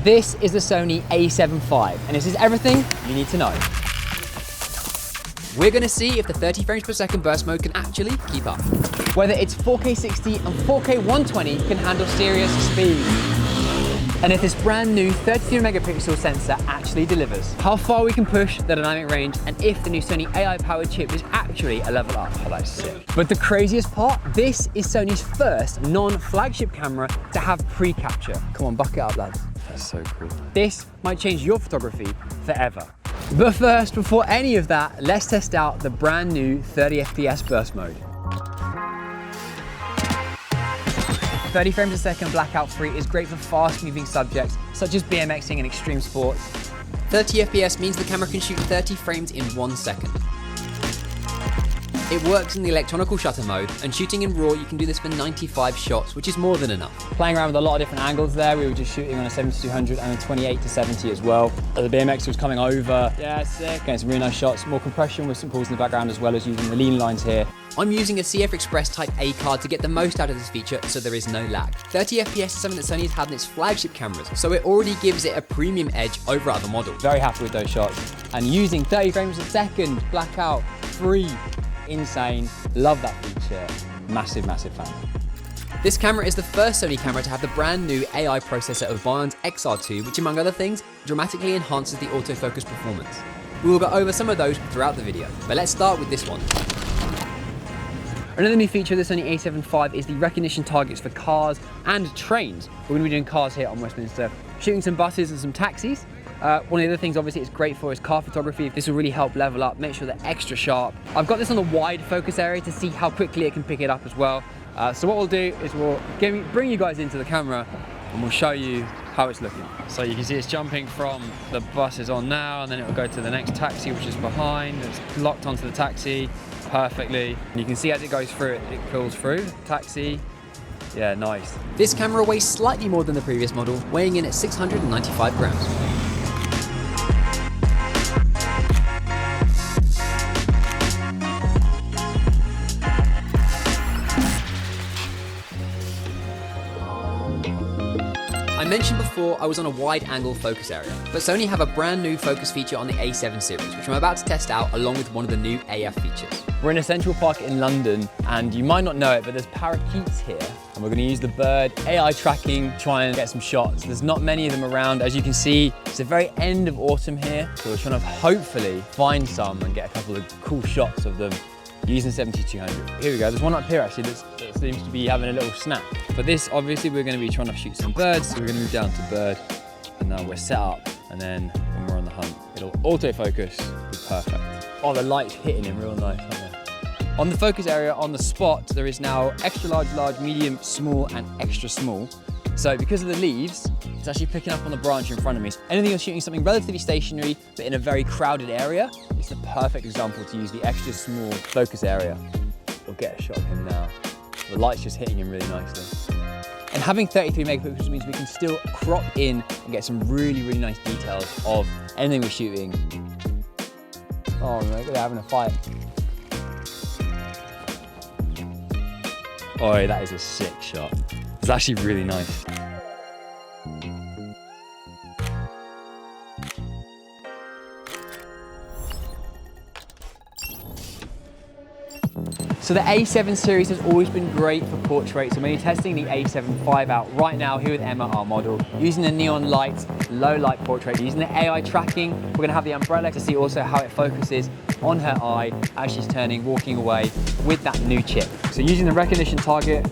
This is the Sony A7V, and this is everything you need to know. We're going to see if the 30 frames per second burst mode can actually keep up. Whether its 4K 60 and 4K 120 can handle serious speed. And if this brand new 33 megapixel sensor actually delivers. How far we can push the dynamic range, and if the new Sony AI powered chip is actually a level up. Oh, that's sick. But the craziest part, this is Sony's first non-flagship camera to have pre-capture. Come on, buck it up, lads. That's so cool. This might change your photography forever. But first, before any of that, let's test out the brand new 30 FPS burst mode. 30 frames a second blackout free is great for fast moving subjects such as BMXing and extreme sports. 30 FPS means the camera can shoot 30 frames in 1 second. It works in the electronical shutter mode, and shooting in RAW you can do this for 95 shots, which is more than enough. Playing around with a lot of different angles there, we were just shooting on a 70-200 and a 28-70 as well. The BMX was coming over, yeah, sick. Getting some really nice shots, more compression with some pulls in the background as well as using the lean lines here. I'm using a CF Express Type A card to get the most out of this feature so there is no lag. 30 FPS is something that Sony has had in its flagship cameras, so it already gives it a premium edge over other models. Very happy with those shots. And using 30 frames a second, blackout, free, insane. Love that feature. Massive, massive fan. This camera is the first Sony camera to have the brand new AI processor of Bion's XR2, which among other things, dramatically enhances the autofocus performance. We will go over some of those throughout the video, but let's start with this one. Another new feature of the Sony A7V is the recognition targets for cars and trains. We're going to be doing cars here on Westminster, shooting some buses and some taxis. One of the other things obviously it's great for is car photography. This will really help level up, make sure they're extra sharp. I've got this on the wide focus area to see how quickly it can pick it up as well. So what we'll do is we'll bring you guys into the camera and we'll show you how it's looking. So you can see it's jumping from the bus is on now, and then it will go to the next taxi which is behind. It's locked onto the taxi perfectly. And you can see as it goes through it pulls through. Taxi. Yeah, nice. This camera weighs slightly more than the previous model, weighing in at 695 grams. I mentioned before I was on a wide angle focus area, but Sony have a brand new focus feature on the A7 series, which I'm about to test out along with one of the new AF features. We're in a Central Park in London, and you might not know it, but there's parakeets here, and we're going to use the bird AI tracking to try and get some shots. There's not many of them around. As you can see, it's the very end of autumn here, so we're trying to hopefully find some and get a couple of cool shots of them using 70-200. Here we go, there's one up here actually that seems to be having a little snap. But this, obviously, we're going to be trying to shoot some birds, so we're going to move down to bird, and now we're set up, and then when we're on the hunt, it'll autofocus, be perfect. Oh, the light's hitting him real nice, aren't they? On the focus area, on the spot, there is now extra large, large, medium, small, and extra small. So because of the leaves, it's actually picking up on the branch in front of me. Anything you're shooting something relatively stationary, but in a very crowded area, it's the perfect example to use the extra small focus area. We'll get a shot of him now. The light's just hitting him really nicely. And having 33 megapixels means we can still crop in and get some really, really nice details of anything we're shooting. Oh, look, they're having a fight. Oh, that is a sick shot. It's actually really nice. So the A7 series has always been great for portraits. I'm only testing the A75 out right now here with Emma, our model, using the neon light, low light portrait, using the AI tracking. We're going to have the umbrella to see also how it focuses on her eye as she's turning, walking away with that new chip. So using the recognition target,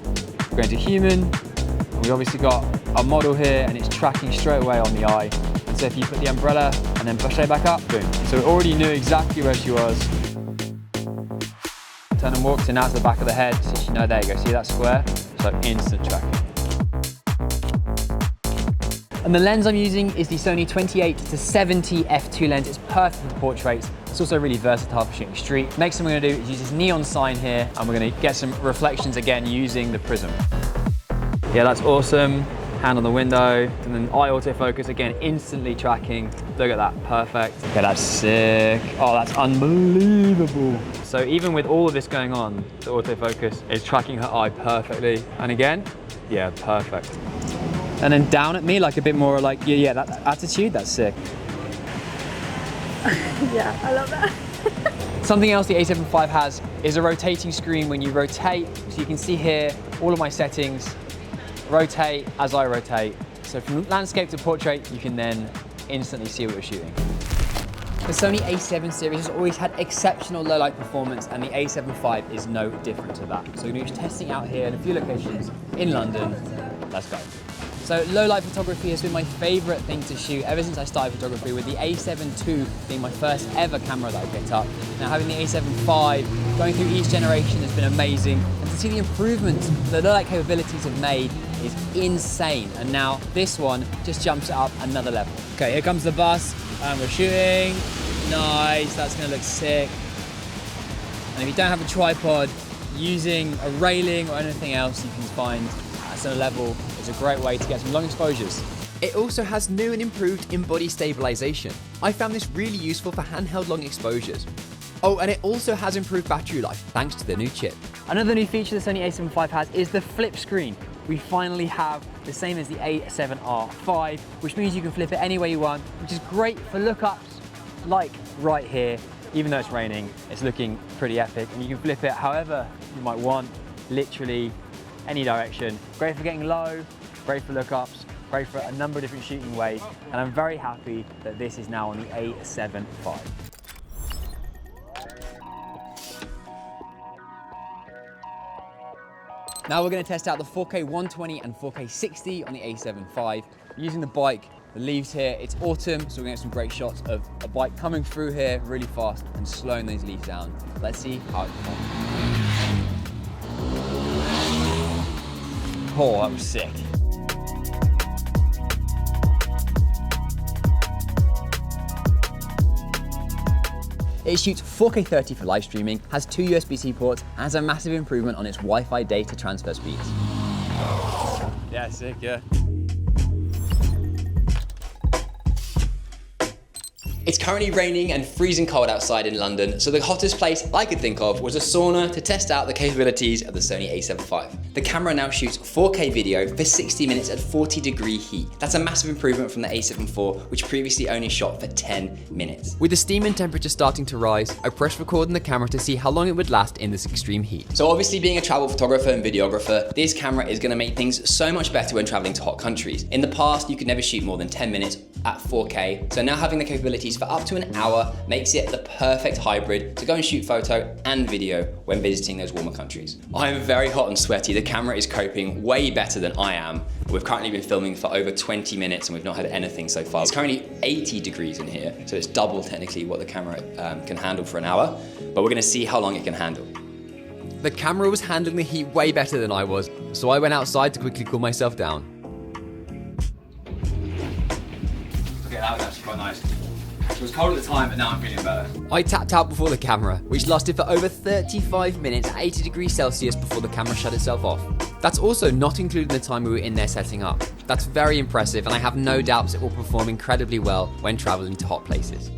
we're going to human. We've obviously got our model here and it's tracking straight away on the eye. So if you put the umbrella and then push it back up, boom. So it already knew exactly where she was. Turn and walk, so now it's the back of the head, so you know, there you go, see that square? So instant tracking. And the lens I'm using is the Sony 28-70 f2 lens. It's perfect for portraits. It's also really versatile for shooting street. Next thing we're gonna do is use this neon sign here, and we're gonna get some reflections again using the prism. Yeah, that's awesome. Hand on the window, and then eye autofocus, again, instantly tracking. Look at that, perfect. Okay, that's sick. Oh, that's unbelievable. So even with all of this going on, the autofocus is tracking her eye perfectly. And again, yeah, perfect. and then down at me, like a bit more like, yeah, that attitude, that's sick. Yeah, I love that. Something else the A75 has is a rotating screen when you rotate. So you can see here all of my settings, rotate as I rotate. So from landscape to portrait, you can then instantly see what you're shooting. The Sony A7 series has always had exceptional low light performance, and the A75 is no different to that. So we're going to be testing out here in a few locations in London. Let's go. So low light photography has been my favorite thing to shoot ever since I started photography, with the A7 II being my first ever camera that I picked up. Now having the A7V, going through each generation has been amazing, and to see the improvements the low light capabilities have made is insane. And now this one just jumps it up another level. Okay, here comes the bus, and we're shooting. Nice, that's gonna look sick. And if you don't have a tripod, using a railing or anything else you can find at a level is a great way to get some long exposures. It also has new and improved in-body stabilization. I found this really useful for handheld long exposures. Oh, and it also has improved battery life thanks to the new chip. Another new feature the Sony A75 has is the flip screen. We finally have the same as the A7R5, which means you can flip it any way you want, which is great for lookups like right here. Even though it's raining, it's looking pretty epic, and you can flip it however you might want, literally any direction. Great for getting low, great for lookups, great for a number of different shooting ways, and I'm very happy that this is now on the A7V. Now we're going to test out the 4K 120 and 4K 60 on the A7V. Using the bike, the leaves here, it's autumn, so we're going to get some great shots of a bike coming through here really fast and slowing those leaves down. Let's see how it performs. Oh, that was sick. It shoots 4K 30 for live streaming, has 2 USB-C ports, and has a massive improvement on its Wi-Fi data transfer speeds. Yeah, sick, yeah. It's currently raining and freezing cold outside in London, so the hottest place I could think of was a sauna to test out the capabilities of the Sony A75. The camera now shoots 4K video for 60 minutes at 40-degree heat. That's a massive improvement from the A7 IV, which previously only shot for 10 minutes. With the steam and temperature starting to rise, I pressed record on the camera to see how long it would last in this extreme heat. So obviously, being a travel photographer and videographer, this camera is going to make things so much better when traveling to hot countries. In the past, you could never shoot more than 10 minutes at 4K, so now having the capabilities for up to an hour makes it the perfect hybrid to go and shoot photo and video when visiting those warmer countries. I am very hot and sweaty. The camera is coping way better than I am. We've currently been filming for over 20 minutes and we've not had anything so far. It's currently 80 degrees in here, so it's double technically what the camera can handle for an hour, but we're gonna see how long it can handle. The camera was handling the heat way better than I was, so I went outside to quickly cool myself down. Okay, that was actually quite nice. It was cold at the time, but now I'm feeling better. I tapped out before the camera, which lasted for over 35 minutes at 80 degrees Celsius before the camera shut itself off. That's also not including the time we were in there setting up. That's very impressive, and I have no doubts it will perform incredibly well when traveling to hot places.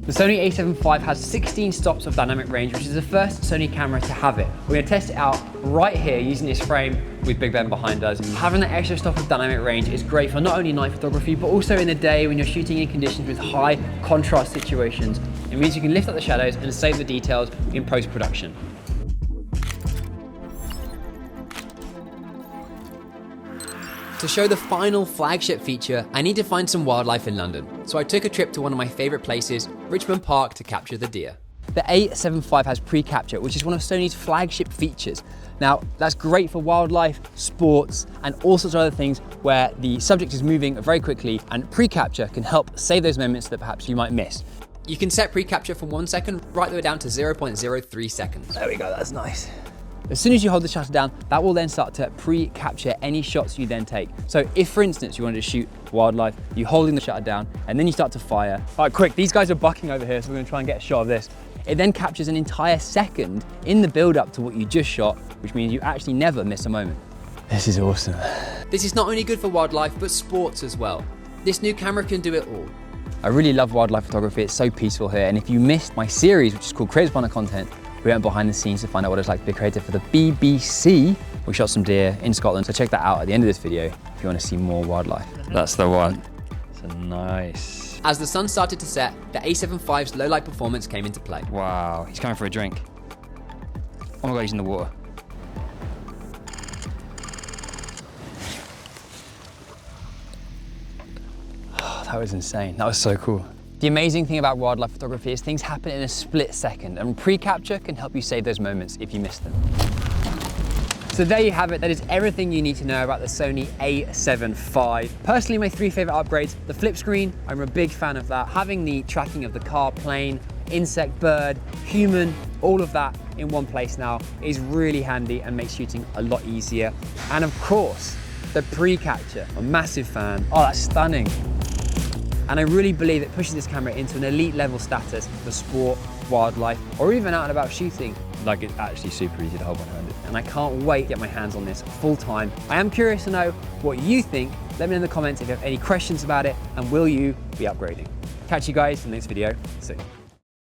The Sony A75 has 16 stops of dynamic range, which is the first Sony camera to have it. We're going to test it out right here using this frame with Big Ben behind us. Having that extra stop of dynamic range is great for not only night photography, but also in the day when you're shooting in conditions with high contrast situations. It means you can lift up the shadows and save the details in post-production. To show the final flagship feature, I need to find some wildlife in London. So I took a trip to one of my favorite places, Richmond Park, to capture the deer. The A75 has pre-capture, which is one of Sony's flagship features. Now, that's great for wildlife, sports, and all sorts of other things where the subject is moving very quickly, and pre-capture can help save those moments that perhaps you might miss. You can set pre-capture from 1 second right the way down to 0.03 seconds. There we go, that's nice. As soon as you hold the shutter down, that will then start to pre-capture any shots you then take. So if, for instance, you wanted to shoot wildlife, you're holding the shutter down and then you start to fire. All right, quick, these guys are bucking over here, so we're gonna try and get a shot of this. It then captures an entire second in the build-up to what you just shot, which means you actually never miss a moment. This is awesome. This is not only good for wildlife, but sports as well. This new camera can do it all. I really love wildlife photography. It's so peaceful here. And if you missed my series, which is called Creators Partner Content, we went behind the scenes to find out what it's like to be creative for the BBC. We shot some deer in Scotland, so check that out at the end of this video if you want to see more wildlife. That's the one. So nice. As the sun started to set, the A75's low light performance came into play. Wow, he's coming for a drink. Oh my God, he's in the water. Oh, that was insane. That was so cool. The amazing thing about wildlife photography is things happen in a split second, and pre-capture can help you save those moments if you miss them. So there you have it. That is everything you need to know about the Sony A7V. Personally, my 3 favorite upgrades: the flip screen, I'm a big fan of that. Having the tracking of the car, plane, insect, bird, human, all of that in one place now is really handy and makes shooting a lot easier. And of course, the pre-capture, I'm a massive fan. Oh, that's stunning. And I really believe it pushes this camera into an elite level status for sport, wildlife, or even out and about shooting. Like, it's actually super easy to hold one-handed. And I can't wait to get my hands on this full time. I am curious to know what you think. Let me know in the comments if you have any questions about it, and will you be upgrading? Catch you guys in the next video soon.